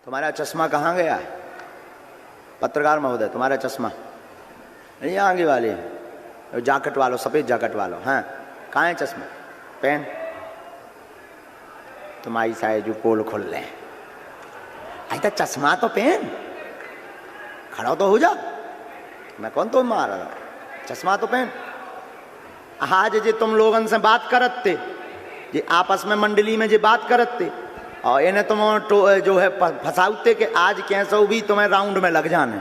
तुम्हारा चश्मा कहाँ गया है? पत्रकार महोदय, तुम्हारा चश्मा नहीं, आगे वाले जैकेट वालों, सफ़ेद जैकेट वालों, हाँ कहाँ है चश्मा? पेन तुम्हारी शायद जो पोल खोल रहे हैं। तो चश्मा तो पेन, खड़ा तो हो जा, मैं कौन तो मार रहा, चश्मा तो पेन। आज जे तुम लोगन से बात करत थे, जे आपस में मंडली में जे बात करत थे, और इन्हें तुम जो है फंसाउते कि आज कैसे भी तुम्हें राउंड में लग जाने।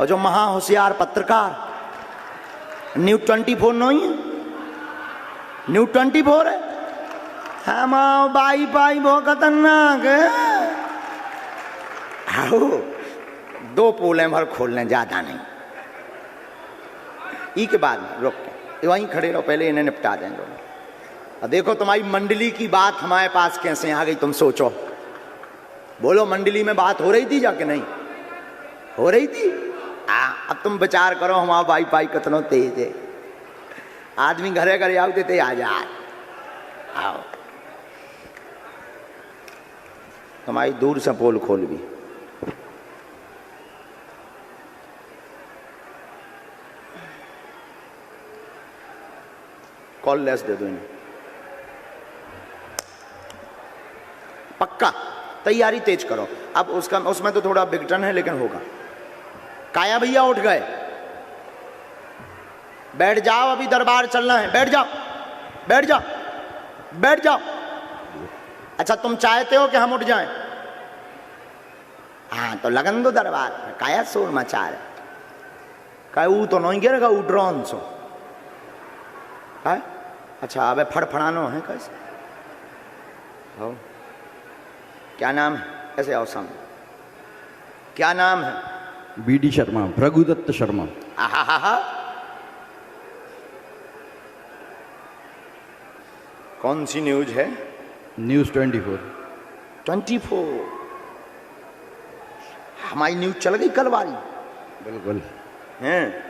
और जो महा होशियार पत्रकार न्यूज़ 24 नहीं है, न्यूज़ 24 है, हम बाई पाई बहुत खतरनाक है। आओ दो पोलें भर खोल लें, ज्यादा नहीं। ई के बाद में रुक के वहीं खड़े रहो, पहले इन्हें निपटा दें दोनों। और देखो तुम्हारी मंडली की बात हमारे पास कैसे आ गई, तुम सोचो। बोलो मंडली में बात हो रही थी जाके? नहीं हो रही थी। अब तुम विचार करो, हमारा बाई पाई कितना तेज है। आदमी घरे घरे आओ देते आजाद आओ, तुम्हारी दूर से पोल खोल भी। कॉल लेस दे दो इन्हें, पक्का तैयारी तेज करो। अब उसका उसमें तो थोड़ा बिगटन है लेकिन होगा। काया भैया उठ गए, बैठ जाओ, अभी दरबार चलना है, बैठ जाओ बैठ जाओ बैठ जाओ। अच्छा तुम चाहते हो कि हम उठ जाएं? हाँ तो लगन दो दरबार में, काया शोर मचा रहे। वो तो नहीं गिरेगा, वो ड्रोन सो है। अच्छा अबे फड़फड़ानो है कैसे हो? क्या नाम है? कैसे आओ सामने, क्या नाम है? बीडी शर्मा, भृगुदत्त शर्मा। आहा, कौन सी न्यूज है? न्यूज़ 24। 24 हमारी न्यूज चल गई कल वाली। बिल्कुल हैं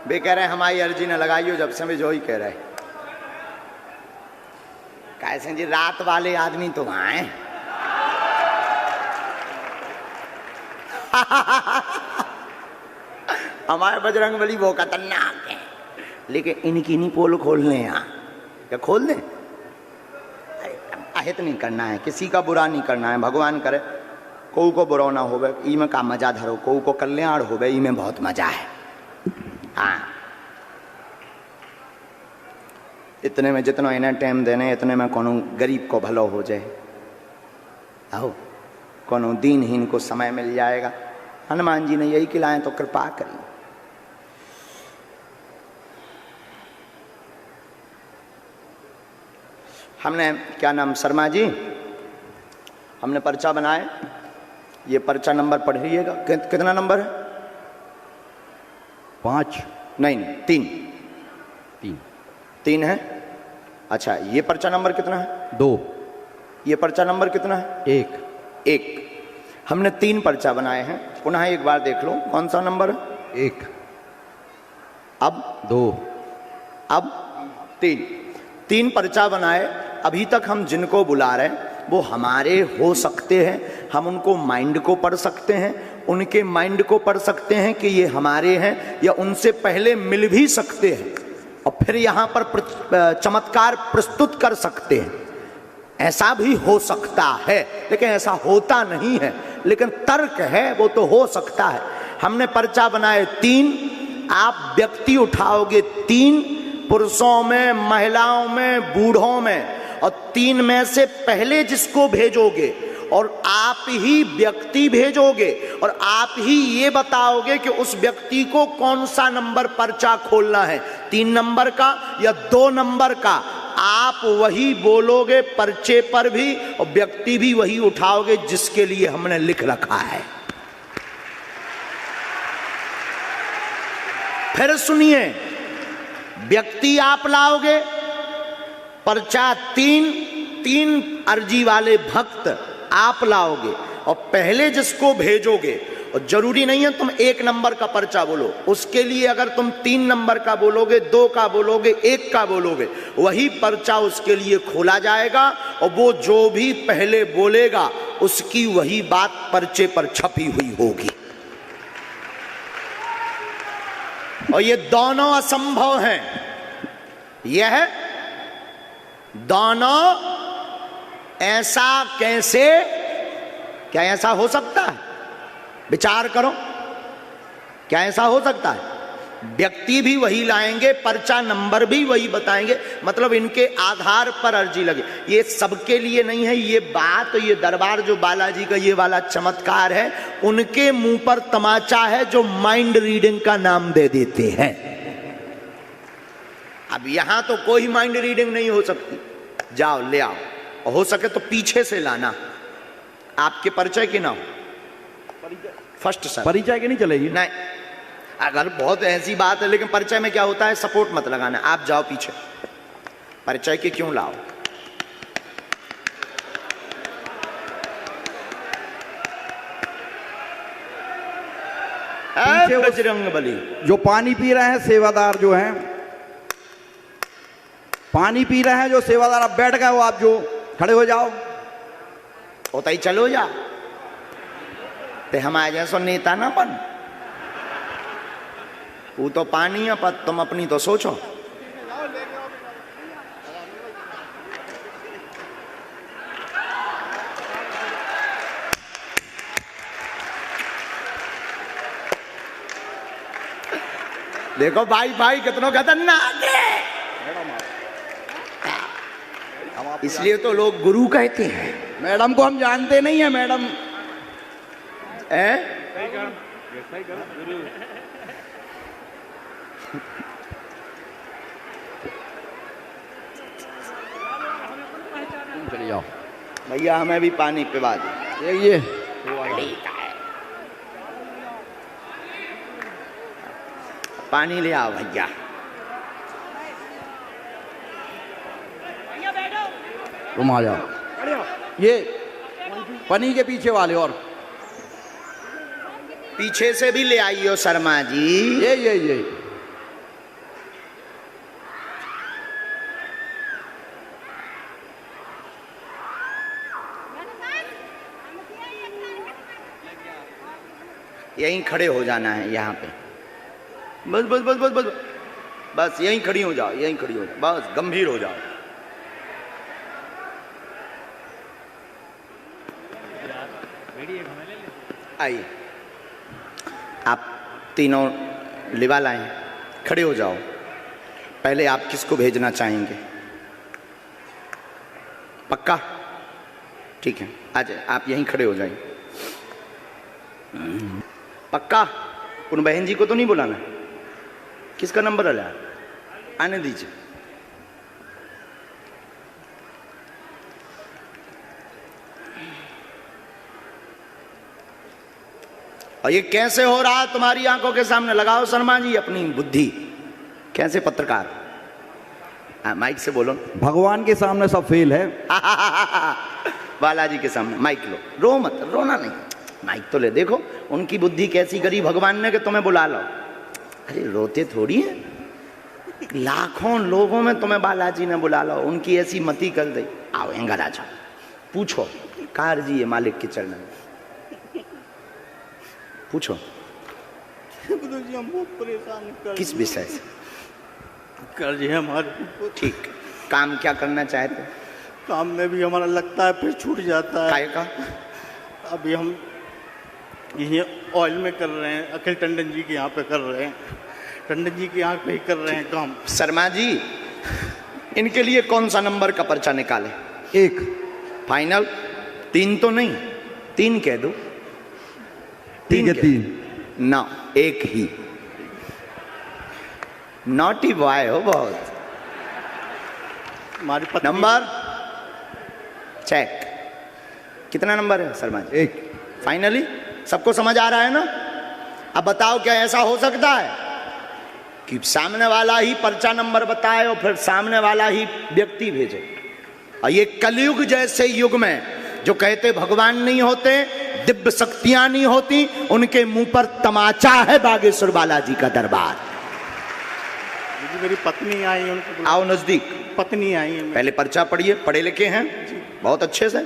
वे कह रहे हैं हमारी अर्जी न लगाइयो, जब से जो ही कह रहे कैसे जी रात वाले आदमी तो आए। हमारे बजरंग बली वो खतरनाक है, लेकिन इनकी नहीं पोल खोलने यहाँ। क्या खोल दें? अहित नहीं करना है, किसी का बुरा नहीं करना है। भगवान करे कोई को बुरा ना होवे, ई में का मजा धरो, कोई को कल्याण होवे, ई में बहुत मजा है। हाँ इतने में जितना इन्हें टाइम देने, इतने में कोनो गरीब को भलो हो जाए, आओ कोनो दीनहीन को समय मिल जाएगा। हनुमान जी ने यही खिलाए तो कृपा करी। हमने क्या नाम शर्मा जी, हमने पर्चा बनाए। ये पर्चा नंबर पढ़िएगा, कितना नंबर है? 5 नहीं 3 3 है। अच्छा ये पर्चा नंबर कितना है? 2। ये पर्चा नंबर कितना है? 1 हमने 3 पर्चा बनाए हैं। पुनः एक बार देख लो कौन सा नंबर है? 1 अब 2 अब 3 पर्चा बनाए। अभी तक हम जिनको बुला रहे हैं वो हमारे हो सकते हैं, हम उनको माइंड को पढ़ सकते हैं, उनके माइंड को पढ़ सकते हैं कि ये हमारे हैं, या उनसे पहले मिल भी सकते हैं और फिर यहाँ पर चमत्कार प्रस्तुत कर सकते हैं। ऐसा भी हो सकता है, लेकिन ऐसा होता नहीं है, लेकिन तर्क है, वो तो हो सकता है। हमने पर्चा बनाए 3, आप व्यक्ति उठाओगे 3, पुरुषों में, महिलाओं में, बूढ़ों में, और 3 में से पहले जिसको भेजोगे और आप ही व्यक्ति भेजोगे और आप ही ये बताओगे कि उस व्यक्ति को कौन सा नंबर पर्चा खोलना है, 3 नंबर का या 2 नंबर का। आप वही बोलोगे पर्चे पर भी, और व्यक्ति भी वही उठाओगे जिसके लिए हमने लिख रखा है। फिर सुनिए, व्यक्ति आप लाओगे, पर्चा 3 अर्जी वाले भक्त आप लाओगे, और पहले जिसको भेजोगे और जरूरी नहीं है तुम 1 नंबर का पर्चा बोलो, उसके लिए अगर तुम 3 नंबर का बोलोगे, 2 का बोलोगे, 1 का बोलोगे, वही पर्चा उसके लिए खोला जाएगा और वो जो भी पहले बोलेगा उसकी वही बात पर्चे पर छपी हुई होगी। और ये दोनों असंभव हैं। यह दोनों ऐसा कैसे, क्या ऐसा हो सकता है? विचार करो, क्या ऐसा हो सकता है? व्यक्ति भी वही लाएंगे, पर्चा नंबर भी वही बताएंगे, मतलब इनके आधार पर अर्जी लगे। ये सबके लिए नहीं है ये बात, ये दरबार जो बालाजी का ये वाला चमत्कार है, उनके मुंह पर तमाचा है जो माइंड रीडिंग का नाम दे देते हैं। अब यहां तो कोई माइंड रीडिंग नहीं हो सकती, जाओ ले आओ, और हो सके तो पीछे से लाना। आपके परिचय के नाम फर्स्ट सर, परिचय के नहीं चलेगी? नहीं, अगर बहुत ऐसी बात है, लेकिन परिचय में क्या होता है, सपोर्ट मत लगाना, आप जाओ पीछे। परिचय के क्यों लाओ? बजरंगबली जो पानी पी रहे हैं सेवादार जो हैं, पानी पी रहे हैं जो सेवादार, आप बैठ गए हो, आप जो खड़े हो जाओ। होता ही चलो जा, ते हम आ जाए सो नेता ना बन, वो तो पानी है, पर तुम अपनी तो सोचो। देखो भाई भाई कितना खतरनाक है, इसलिए तो लोग गुरु कहते हैं। मैडम को हम जानते नहीं है, मैडम चले जाओ भैया, हमें भी पानी पिला दो। ये पानी ले आओ भैया। तुम आ जाओ, ये पनी के पीछे वाले, और पीछे से भी ले आइयो शर्मा जी। ये यहीं खड़े हो जाना है, यहाँ पे बस बस बस बस बस बस यहीं खड़ी हो जाओ, यहीं खड़ी हो जाओ, बस गंभीर हो जाओ। आइए, आप तीनों लिवा लाएं, खड़े हो जाओ। पहले आप किसको भेजना चाहेंगे? पक्का? ठीक है, आ जाए, आप यहीं खड़े हो जाइए। पक्का? उन बहन जी को तो नहीं बुलाना? किसका नंबर है? आने दीजिए। और ये कैसे हो रहा है तुम्हारी आंखों के सामने? लगाओ शर्मा जी अपनी बुद्धि। कैसे पत्रकार? माइक से बोलो। भगवान के सामने सब फेल है। बालाजी के सामने माइक लो, रो मत, रोना नहीं, माइक तो ले। देखो उनकी बुद्धि कैसी करी भगवान ने कि तुम्हें बुला लो। अरे रोते थोड़ी है, लाखों लोगों में तुम्हें बालाजी ने बुला लो, उनकी ऐसी मति कर दी। आओ एंगा राजा, पूछो कार जी है मालिक के चरण में, पूछो जी हम बहुत परेशान कर किस विषय से? कर्ज है हमारे। ठीक, काम क्या करना चाहते? काम में भी हमारा लगता है फिर छूट जाता है। काय का? अभी हम यही ऑयल में कर रहे हैं, अखिल टंडन जी के यहाँ पे कर रहे हैं, टंडन जी के यहाँ पे ही कर रहे हैं काम। शर्मा जी इनके लिए कौन सा नंबर का पर्चा निकाले? 1 फाइनल? 3 तो नहीं, 3 कह दो। ठीक है, 3 ना, 1 ही। नॉटी बॉय हो बहुत। हमारी पत्नी नंबर चेक। कितना नंबर है शर्मा जी? 1 फाइनली सबको समझ आ रहा है ना? अब बताओ क्या ऐसा हो सकता है कि सामने वाला ही पर्चा नंबर बताए और फिर सामने वाला ही व्यक्ति भेजे? और ये कलयुग जैसे युग में जो कहते भगवान नहीं होते, दिव्य शक्तियां नहीं होती, उनके मुंह पर तमाचा है बागेश्वर बालाजी का दरबार। मेरी पत्नी आई है, उनको आओ नजदीक। पत्नी आई है। पहले पर्चा पढ़िए, पढ़े लिखे हैं बहुत अच्छे से।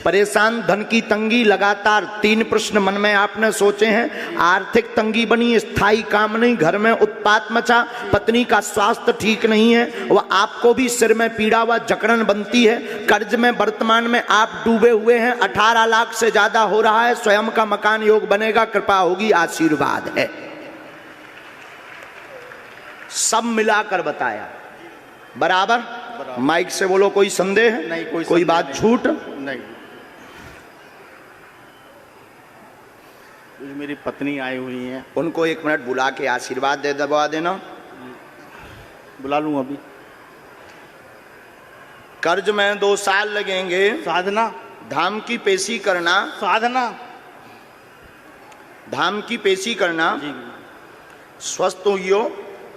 परेशान, धन की तंगी, लगातार 3 प्रश्न मन में आपने सोचे हैं। आर्थिक तंगी बनी, स्थायी काम नहीं, घर में उत्पात मचा, पत्नी का स्वास्थ्य ठीक नहीं है, वह आपको भी सिर में पीड़ा व जकड़न बनती है, कर्ज में वर्तमान में आप डूबे हुए हैं, 18 लाख से ज्यादा हो रहा है, स्वयं का मकान योग बनेगा, कृपा होगी, आशीर्वाद है। सब मिलाकर बताया बराबर। माइक से बोलो, कोई संदेह नहीं, कोई बात झूठ नहीं। मेरी पत्नी आई हुई है, उनको 1 मिनट बुला के आशीर्वाद दे दबा देना। बुला लूं अभी। कर्ज में 2 साल लगेंगे, साधना, धाम की पेशी करना, साधना, धाम की पेशी करना, जी स्वस्थ हुई,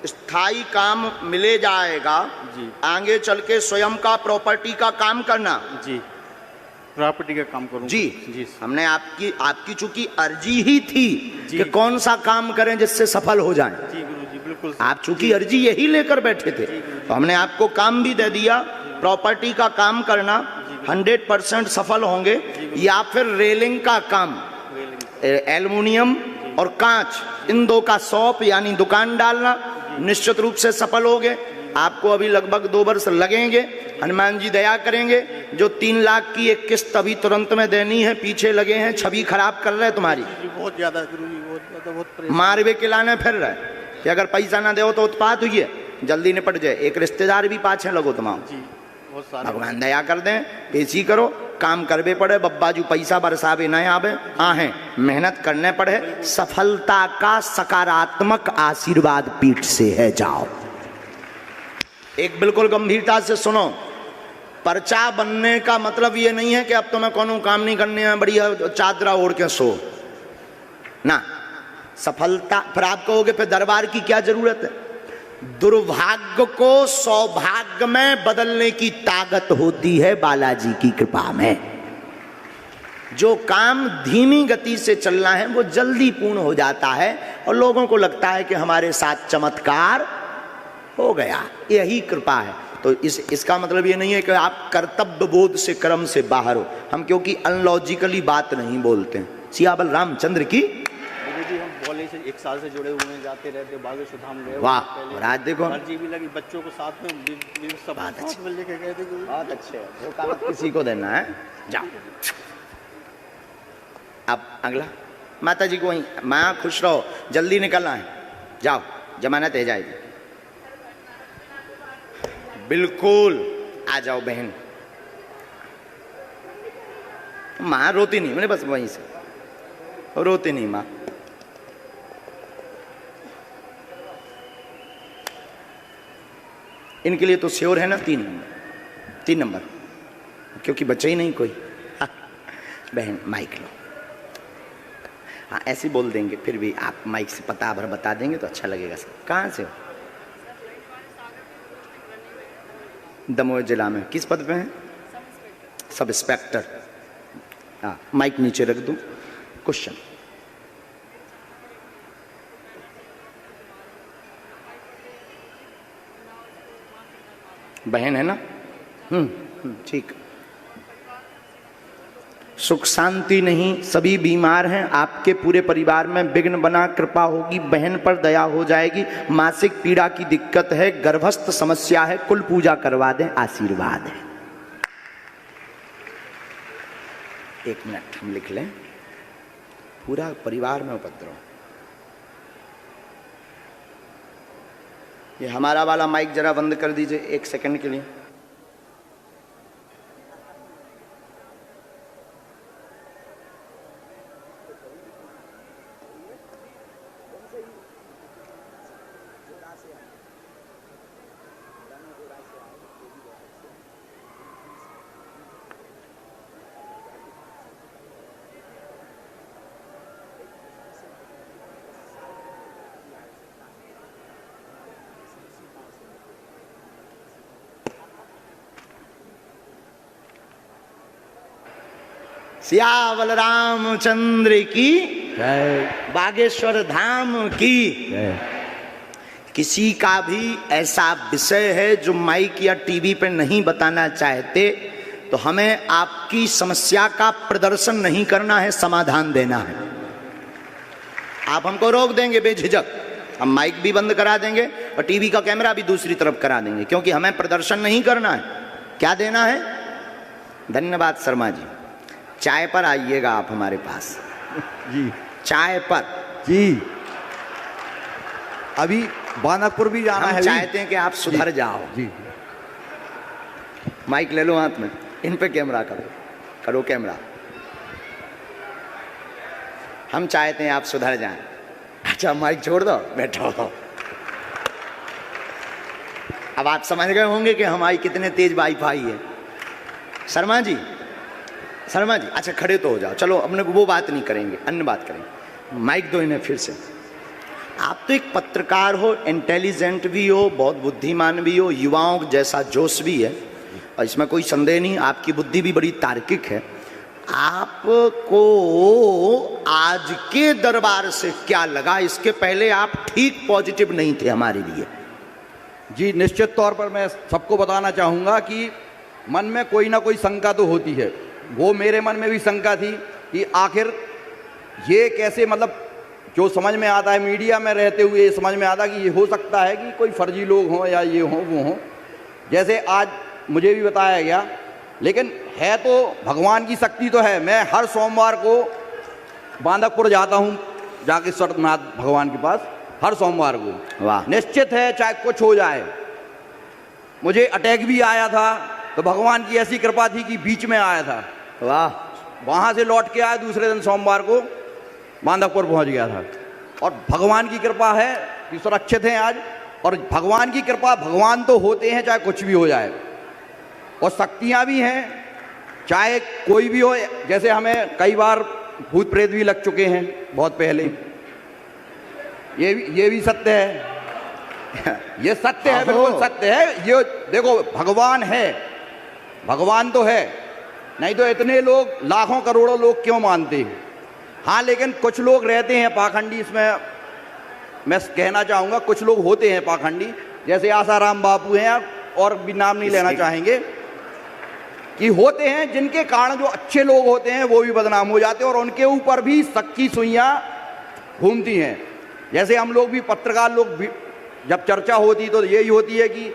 स्थायी काम मिले जाएगा, जी। आगे चल के स्वयं का प्रॉपर्टी का काम करना। जी, प्रॉपर्टी का काम करूं जी, जी। हमने आपकी चूंकि अर्जी ही थी कि कौन सा काम करें जिससे सफल हो जाएं। जी गुरु जी, बिल्कुल। आप चूंकि अर्जी यही लेकर बैठे थे, तो हमने आपको काम भी दे दिया। प्रॉपर्टी का काम करना, 100% सफल होंगे। या फिर रेलिंग का काम, एल्युमिनियम और कांच, इन 2 का शॉप यानी दुकान डालना, निश्चित रूप से सफल होगे। आपको अभी लगभग 2 वर्ष लगेंगे, हनुमान जी दया करेंगे। जो 3 लाख की एक किस्त अभी तुरंत में देनी है, पीछे लगे हैं, छवि खराब कर रहे हैं तुम्हारी, बहुत ज्यादा गुरु जी, बहुत ज्यादा, बहुत मारवे के लाने फिर रहे कि अगर पैसा ना दो तो उत्पात हुई है, जल्दी निपट जाए। एक रिश्तेदार भी पाछे लगो तुम जी, बहुत सारे। भगवान दया कर दें, पेशी करो, काम करवे पड़े, बब्बाजू पैसा बरसावे न आवे, आहे मेहनत करने पड़े, सफलता का सकारात्मक आशीर्वाद पीठ से है। जाओ, एक बिल्कुल गंभीरता से सुनो, पर्चा बनने का मतलब ये नहीं है कि अब तुम्हें कोनो काम नहीं करने में बढ़िया चादरा ओढ़ के सो ना। सफलता फिर आप कहोगे फिर दरबार की क्या जरूरत है? दुर्भाग्य को सौभाग्य में बदलने की ताकत होती है बालाजी की कृपा में। जो काम धीमी गति से चलना है वो जल्दी पूर्ण हो जाता है और लोगों को लगता है कि हमारे साथ चमत्कार हो गया। यही कृपा है। तो इसका मतलब ये नहीं है कि आप कर्तव्य बोध से कर्म से बाहर हो। हम क्योंकि अनलॉजिकली बात नहीं बोलते हैं। सियाबल रामचंद्र की जी। हम बॉले से 1 साल से जुड़े हुए हैं, जाते रहते, बागेश्वर धाम गए। वाह, और आज देखो अर्जी भी लगी, बच्चों को साथ में सब साथ में लेके गए थे। बहुत अच्छे, वो काम किसी को देना है। जाओ अब अगला, माता जी को वहीं, माँ खुश रहो, जल्दी निकलना है, जाओ जमानत है जाएगी। बिल्कुल आ जाओ बहन। माँ रोती नहीं, मैंने बस वहीं से रोती नहीं माँ। इनके लिए तो श्योर है ना 3 नंबर, क्योंकि बच्चे ही नहीं कोई। बहन माइक लो। हाँ ऐसे बोल देंगे, फिर भी आप माइक से पता भर बता देंगे तो अच्छा लगेगा। सब कहाँ से हो? दमोह जिला में। किस पद पे हैं? Sub inspector. हाँ माइक नीचे रख दूं। क्वेश्चन, बहन है ना? ठीक। सुख शांति नहीं, सभी बीमार हैं, आपके पूरे परिवार में विघ्न बना, कृपा होगी, बहन पर दया हो जाएगी। मासिक पीड़ा की दिक्कत है, गर्भस्थ समस्या है, कुल पूजा करवा दें, आशीर्वाद है। 1 मिनट हम लिख लें। पूरा परिवार में उपद्रव। ये हमारा वाला माइक जरा बंद कर दीजिए 1 सेकंड के लिए। सियावल रामचंद्र की जय बागेश्वर धाम की। जय। किसी का भी ऐसा विषय है जो माइक या टीवी पर नहीं बताना चाहते, तो हमें आपकी समस्या का प्रदर्शन नहीं करना है, समाधान देना है। आप हमको रोक देंगे बेझिझक, हम माइक भी बंद करा देंगे और टीवी का कैमरा भी दूसरी तरफ करा देंगे, क्योंकि हमें प्रदर्शन नहीं करना है। क्या देना है? धन्यवाद शर्मा जी। चाय पर आइएगा आप हमारे पास जी। चाय पर जी। अभी बानकपुर भी जाना हम है। चाहते हैं कि आप सुधर जाओ। जी। माइक ले लो हाथ में, इन पे कैमरा करो, करो कैमरा। हम चाहते हैं आप सुधर जाएं। अच्छा माइक छोड़ दो, बैठो। अब आप समझ गए होंगे कि हमारी कितने तेज वाईफाई है। शर्मा जी, शर्मा जी, अच्छा खड़े तो हो जाओ। चलो अपने वो बात नहीं करेंगे, अन्य बात करेंगे। माइक दो इन्हें फिर से। आप तो एक पत्रकार हो, इंटेलिजेंट भी हो, बहुत बुद्धिमान भी हो, युवाओं जैसा जोश भी है, और इसमें कोई संदेह नहीं, आपकी बुद्धि भी बड़ी तार्किक है। आपको आज के दरबार से क्या लगा? इसके पहले आप ठीक पॉजिटिव नहीं थे हमारे लिए। जी, निश्चित तौर पर मैं सबको बताना चाहूँगा कि मन में कोई ना कोई शंका तो होती है। वो मेरे मन में भी शंका थी कि आखिर ये कैसे, मतलब जो समझ में आता है मीडिया में रहते हुए, ये समझ में आता कि ये हो सकता है कि कोई फर्जी लोग हों या ये हों वो हों, जैसे आज मुझे भी बताया गया। लेकिन है तो भगवान की शक्ति तो है। मैं हर सोमवार को बांदकपुर जाता हूँ, जागेश्वर नाथ भगवान के पास, हर सोमवार को। वाह। निश्चित है चाहे कुछ हो जाए। मुझे अटैक भी आया था तो भगवान की ऐसी कृपा थी कि बीच में आया था। वाह। वहाँ से लौट के आया, दूसरे दिन सोमवार को बांदकपुर पहुँच गया था। और भगवान की कृपा है कि सुरक्षित हैं आज। और भगवान की कृपा, भगवान तो होते हैं चाहे कुछ भी हो जाए, और शक्तियाँ भी हैं चाहे कोई भी हो। जैसे हमें कई बार भूत प्रेत भी लग चुके हैं बहुत पहले, ये भी सत्य है। ये सत्य है, बिल्कुल सत्य है। ये देखो, भगवान है, भगवान तो है, नहीं तो इतने लोग, लाखों करोड़ों लोग क्यों मानते हैं। हाँ, लेकिन कुछ लोग रहते हैं पाखंडी, इसमें मैं कहना चाहूँगा कुछ लोग होते हैं पाखंडी, जैसे आसाराम बापू हैं, और भी नाम नहीं लेना चाहेंगे, कि होते हैं जिनके कारण जो अच्छे लोग होते हैं वो भी बदनाम हो जाते हैं, और उनके ऊपर भी शक की सुइयाँ घूमती हैं। जैसे हम लोग भी, पत्रकार लोग भी, जब चर्चा होती तो यही होती है कि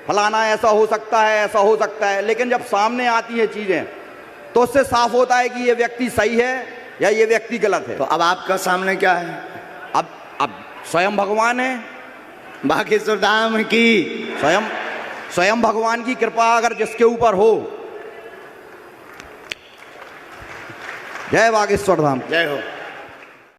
फलाना ऐसा हो सकता है, ऐसा हो सकता है, लेकिन जब सामने आती है चीज़ें तो उससे साफ होता है कि ये व्यक्ति सही है या ये व्यक्ति गलत है। तो अब आपका सामने क्या है? अब स्वयं भगवान है, बागेश्वर धाम की स्वयं भगवान की कृपा अगर जिसके ऊपर हो। जय बागेश्वर धाम। जय हो।